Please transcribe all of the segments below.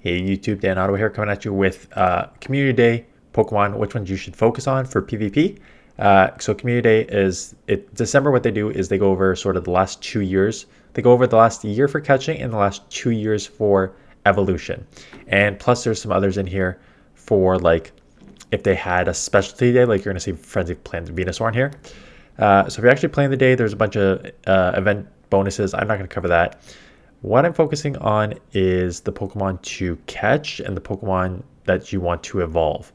Hey YouTube, Dan Ottawa here coming at you with Community Day Pokemon, which ones you should focus on for PvP. So Community Day is, December what they do is they go over sort of the last 2 years. They go over the last year for catching and the last 2 years for evolution. And plus there's some others in here for like if they had a specialty day, like you're going to see Frenzy Plant Venusaur in here. So if you're actually playing the day, there's a bunch of event bonuses. I'm not going to cover that. What I'm focusing on is the Pokemon to catch and the Pokemon that you want to evolve.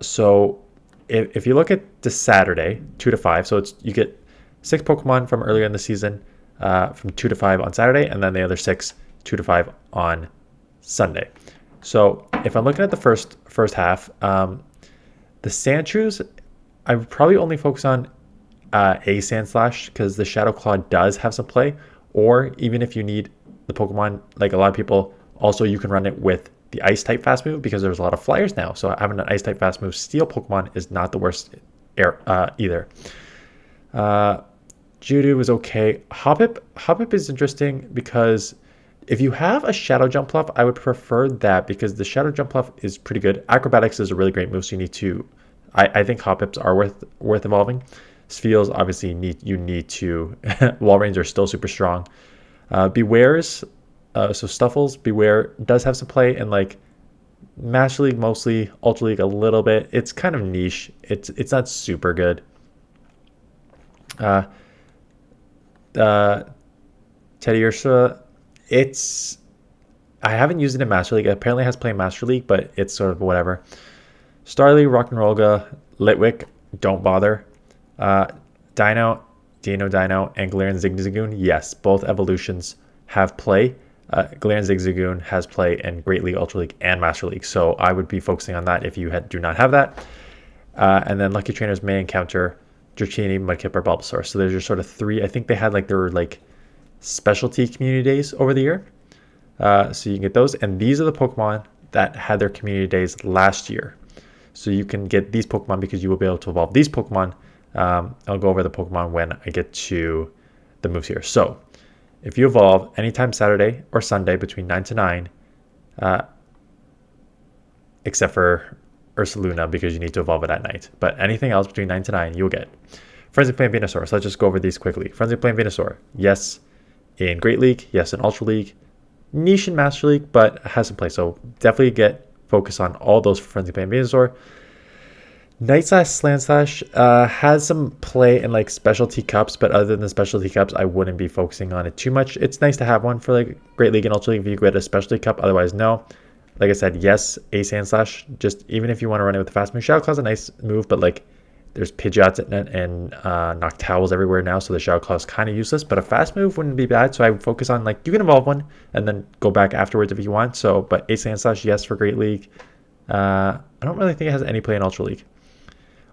So if you look at the Saturday, 2 to 5, so you get 6 Pokemon from earlier in the season from 2 to 5 on Saturday, and then the other 6, 2 to 5 on Sunday. So if I'm looking at the first half, the Sandshrews, I would probably only focus on a Sandslash because the Shadow Claw does have some play. Or even if you need the Pokemon, like a lot of people, also you can run it with the Ice type fast move because there's a lot of flyers now. So having an Ice type fast move Steel Pokemon is not the worst either. Judo is okay. Hoppip is interesting because if you have a Shadow Jump Fluff, I would prefer that because the Shadow Jump Fluff is pretty good. Acrobatics is a really great move, so you need to. I think Hoppips are worth evolving. Spheals, obviously, you need to. Walreins are still super strong. Bewares, so Stuffles, Beware does have some play in like Master League mostly, Ultra League a little bit. It's kind of niche. It's not super good. Teddiursa, I haven't used it in Master League. It apparently has play in Master League, but it's sort of whatever. Starly, Rock'n'Rollga, Litwick, don't bother. Dino, and Galarian Zigzagoon, yes, both evolutions have play. Galarian Zigzagoon has play in Great League, Ultra League, and Master League, so I would be focusing on that if you do not have that. And then Lucky Trainers may encounter Dratini, Mudkip, or Bulbasaur. So there's your sort of 3. I think they had like their like specialty community days over the year, so you can get those. And these are the Pokemon that had their community days last year, so you can get these Pokemon because you will be able to evolve these Pokemon. I'll go over the Pokemon when I get to the moves here. So if you evolve anytime Saturday or Sunday between 9 to 9, except for Ursaluna because you need to evolve it at night. But anything else between 9 to 9, you'll get. Frenzy Plant Venusaur. So let's just go over these quickly. Frenzy Plant Venusaur. Yes in Great League. Yes in Ultra League. Niche in Master League, but has some play. So definitely focus on all those for Frenzy Plant Venusaur. Night Slash Slandslash has some play in like specialty cups, but other than the specialty cups, I wouldn't be focusing on it too much. It's nice to have one for like Great League and Ultra League if you get a specialty cup. Otherwise, no. Like I said, yes, a Sandslash. Just even if you want to run it with the fast move, Shadow Claw's a nice move, but like there's Pidgeots and Noctowls everywhere now, so the Shadow Claw is kind of useless. But a fast move wouldn't be bad, so I would focus on like you can evolve one and then go back afterwards if you want. So, but a Sandslash, yes for Great League. I don't really think it has any play in Ultra League.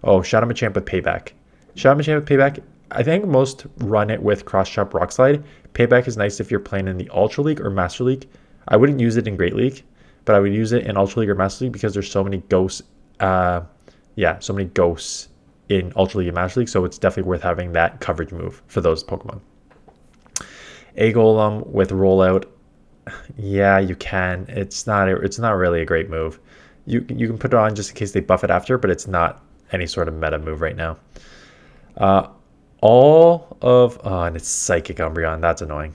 Oh, Shadow Machamp with Payback. Shadow Machamp with Payback, I think most run it with Cross Chop Rock Slide. Payback is nice if you're playing in the Ultra League or Master League. I wouldn't use it in Great League, but I would use it in Ultra League or Master League because there's so many ghosts. So many ghosts in Ultra League and Master League, so it's definitely worth having that coverage move for those Pokemon. A Golem with Rollout. Yeah, you can. It's not really a great move. You can put it on just in case they buff it after, but it's not any sort of meta move right now. And it's Psychic Umbreon. That's annoying.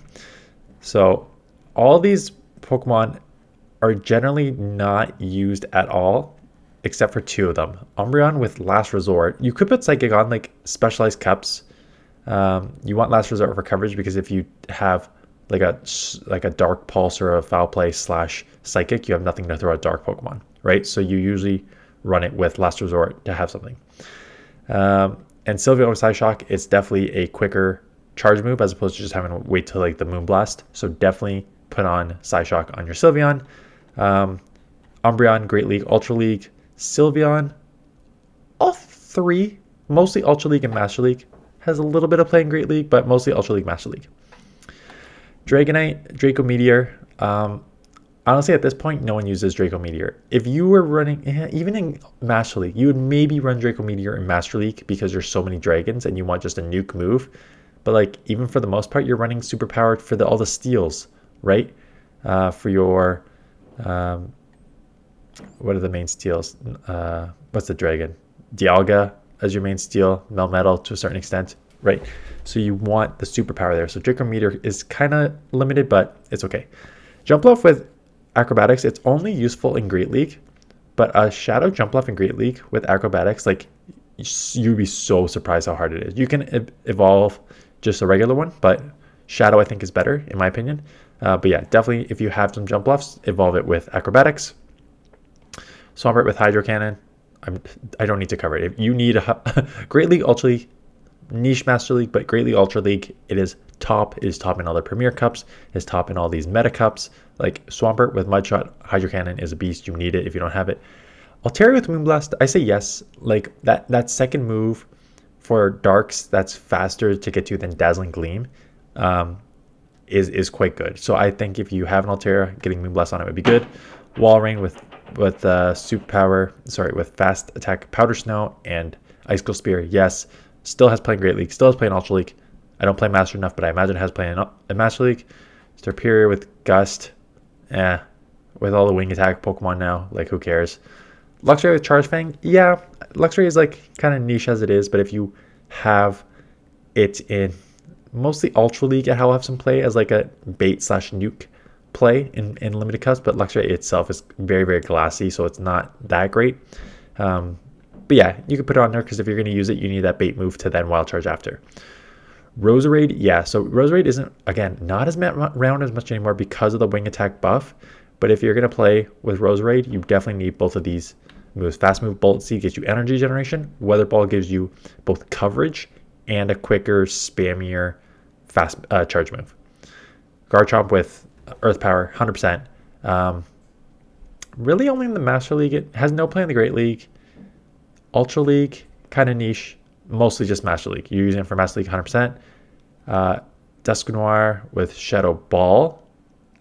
So all these Pokemon are generally not used at all, except for 2 of them. Umbreon with Last Resort. You could put Psychic on like specialized cups. You want Last Resort for coverage because if you have like a Dark Pulse or a Foul Play / Psychic, you have nothing to throw at Dark Pokemon, right? So you usually run it with Last Resort to have something. And Sylveon with Psyshock, it's definitely a quicker charge move as opposed to just having to wait till like the Moonblast. So definitely put on Psyshock on your Sylveon. Umbreon, Great League, Ultra League, Sylveon, all 3, mostly Ultra League and Master League. Has a little bit of play in Great League, but mostly Ultra League, Master League. Dragonite, Draco Meteor. Honestly, at this point, no one uses Draco Meteor. If you were running, even in Master League, you would maybe run Draco Meteor in Master League because there's so many dragons and you want just a nuke move. But like even for the most part, you're running superpowered for all the steals, right? For your Um, what are the main steals? What's the dragon? Dialga as your main steal, Melmetal to a certain extent, right? So you want the superpower there. So Draco Meteor is kind of limited, but it's okay. Jumpluff with Acrobatics, it's only useful in Great League, but a Shadow Jumpluff in Great League with Acrobatics, like you'd be so surprised how hard it is. You can evolve just a regular one, but Shadow I think is better in my opinion. But yeah, definitely if you have some Jumpluffs, evolve it with Acrobatics. Swampert with Hydro Cannon. I don't need to cover it. If you need a Great League, Ultra League, niche Master League, but Great League, Ultra League, it is top. It is top in all the Premier Cups. It is top in all these Meta Cups. Like Swampert with Mudshot, Hydro Cannon is a beast. You need it if you don't have it. Altaria with Moonblast, I say yes. Like that second move for Darks that's faster to get to than Dazzling Gleam is quite good. So I think if you have an Altaria, getting Moonblast on it would be good. Walrein with superpower, with fast attack, Powder Snow, and Icicle Spear, yes. Still has played Great League, still has played Ultra League. I don't play Master enough, but I imagine it has played in Master League. Superior with Gust, with all the wing attack Pokemon now, like who cares? Luxray with Charge Fang, yeah. Luxray is like kind of niche as it is, but if you have it in mostly Ultra League, I'll have some play as like a bait / nuke play in limited cups, but Luxray itself is very, very glassy, so it's not that great. But yeah, you can put it on there because if you're going to use it, you need that bait move to then wild charge after. Roserade, yeah. So Roserade isn't, again, not as round as much anymore because of the wing attack buff. But if you're going to play with Roserade, you definitely need both of these moves. Fast move Bullet Seed gets you energy generation. Weather Ball gives you both coverage and a quicker, spammier, fast charge move. Garchomp with Earth Power, 100%. Really only in the Master League. It has no play in the Great League. Ultra League, kind of niche. Mostly just Master League. You're using it for Master League 100%. Dusknoir with Shadow Ball.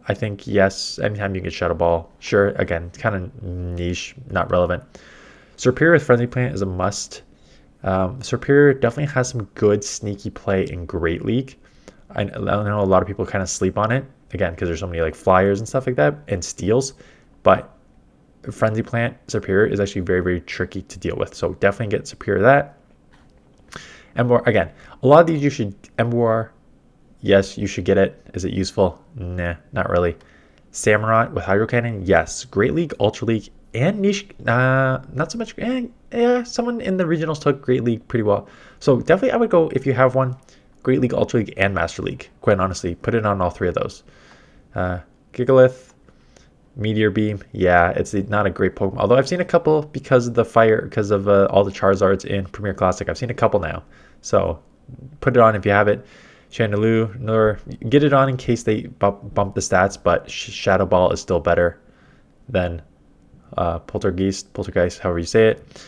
I think, yes, anytime you get Shadow Ball. Sure, again, kind of niche, not relevant. Serperior with Friendly Plant is a must. Serperior definitely has some good sneaky play in Great League. I know a lot of people kind of sleep on it. Again, because there's so many like flyers and stuff like that and steals. But Frenzy Plant Serperior is actually very, very tricky to deal with. So definitely get Serperior that. Emboar, again, a lot of these you should, Emboar, yes, you should get it. Is it useful? Nah, not really. Samurott with Hydro Cannon, yes. Great League, Ultra League, and niche, not so much. Yeah, someone in the regionals took Great League pretty well. So definitely I would go, if you have one, Great League, Ultra League, and Master League. Quite honestly, put it on all three of those. Gigalith, Meteor Beam, yeah, it's not a great Pokemon. Although I've seen a couple because of the fire, because of all the Charizards in Premier Classic. I've seen a couple now. So put it on if you have it. Chandelure, get it on in case they bump the stats, but Shadow Ball is still better than Poltergeist, however you say it.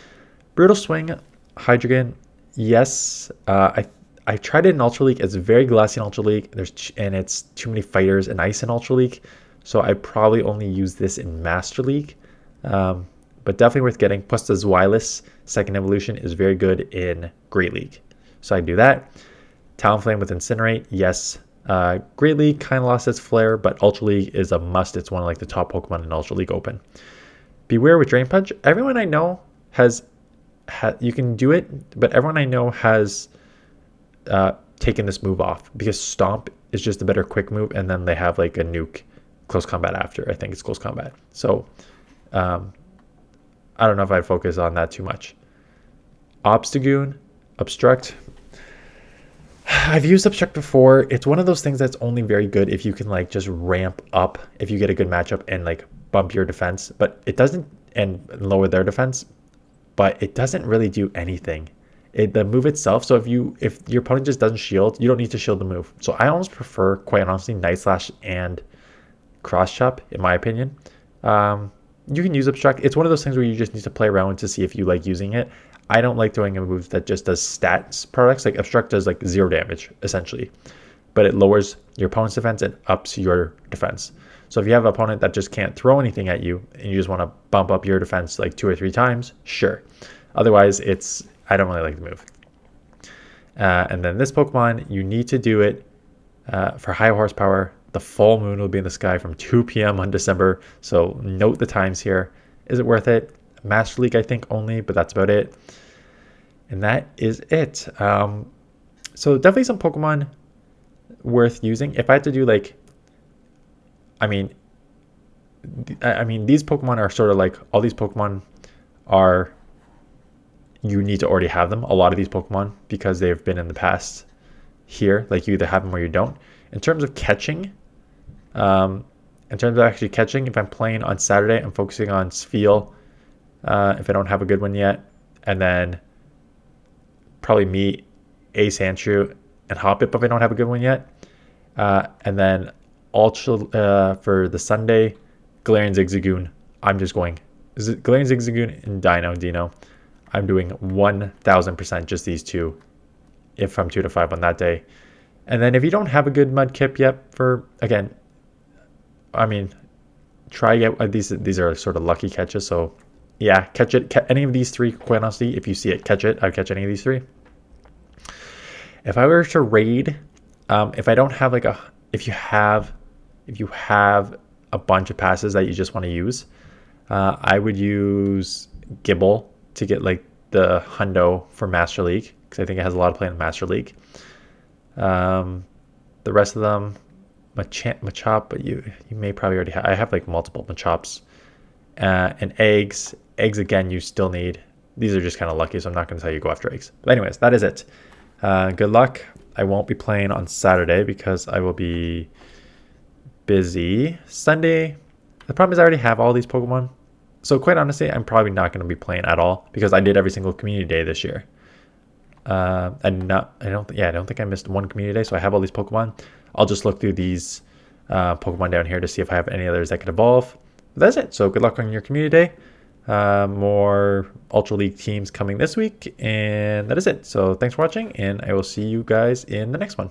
Brutal Swing, Hydreigon, yes. I tried it in Ultra League. It's very glassy in Ultra League. And it's too many fighters and ice in Ultra League. So I probably only use this in Master League. But definitely worth getting. Plus the Zweilous second evolution is very good in Great League. So I do that. Talonflame with Incinerate, yes. Great League kind of lost its flair, but Ultra League is a must. It's one of like the top Pokemon in Ultra League Open. Beware with Drain Punch. Everyone I know you can do it, but everyone I know has taken this move off because Stomp is just a better quick move, and then they have like a nuke close combat after. I think it's close combat. So I don't know if I'd focus on that too much. Obstagoon, Obstruct. I've used Obstruct before. It's one of those things that's only very good if you can like just ramp up if you get a good matchup and like bump your defense, but it doesn't, and lower their defense, but it doesn't really do anything. The move itself, so if your opponent just doesn't shield, you don't need to shield the move. So I almost prefer, quite honestly, Night Slash and Cross Chop, in my opinion. You can use Obstruct. It's one of those things where you just need to play around to see if you like using it. I don't like doing a move that just does stats products. Like Obstruct does like 0 damage, essentially. But it lowers your opponent's defense and ups your defense. So if you have an opponent that just can't throw anything at you and you just want to bump up your defense like 2 or 3 times, sure. Otherwise, I don't really like the move. And then this Pokemon, you need to do it for high horsepower. The full moon will be in the sky from 2 p.m. on December. So note the times here. Is it worth it? Master League, I think, only, but that's about it. And that is it. So definitely some Pokemon worth using. If I had to do like, I mean, these Pokemon are sort of like, all these Pokemon are, you need to already have them. A lot of these Pokemon, because they've been in the past here, like you either have them or you don't. In terms of catching, in terms of actually catching, if I'm playing on Saturday, I'm focusing on Spheal, if I don't have a good one yet, and then probably me, Ace Sandshrew, and Hoppip if I don't have a good one yet. And then Ultra for the Sunday, Galarian Zigzagoon. I'm just going Galarian Zigzagoon and Dino. I'm doing 1000% just these two if from 2 to 5 on that day. And then if you don't have a good Mudkip yet, for again, I mean, try get these are sort of lucky catches. So yeah, catch it. Any of these three, quite honestly, if you see it, catch it. I'd catch any of these three. If I were to raid, if I don't have like if you have a bunch of passes that you just want to use, I would use Gibble to get like the Hundo for Master League, because I think it has a lot of play in Master League. The rest of them, Machop, but you may probably already have. I have like multiple Machops, and eggs. Eggs again, you still need. These are just kind of lucky, so I'm not going to tell you go after eggs. But anyways, that is it. Good luck. I won't be playing on Saturday because I will be busy. Sunday, the problem is I already have all these Pokemon. So quite honestly, I'm probably not going to be playing at all because I did every single community day this year. I don't think I missed one community day. So I have all these Pokemon. I'll just look through these Pokemon down here to see if I have any others that could evolve. But that's it. So good luck on your community day. More Ultra League teams coming this week, and that is it. So thanks for watching, and I will see you guys in the next one.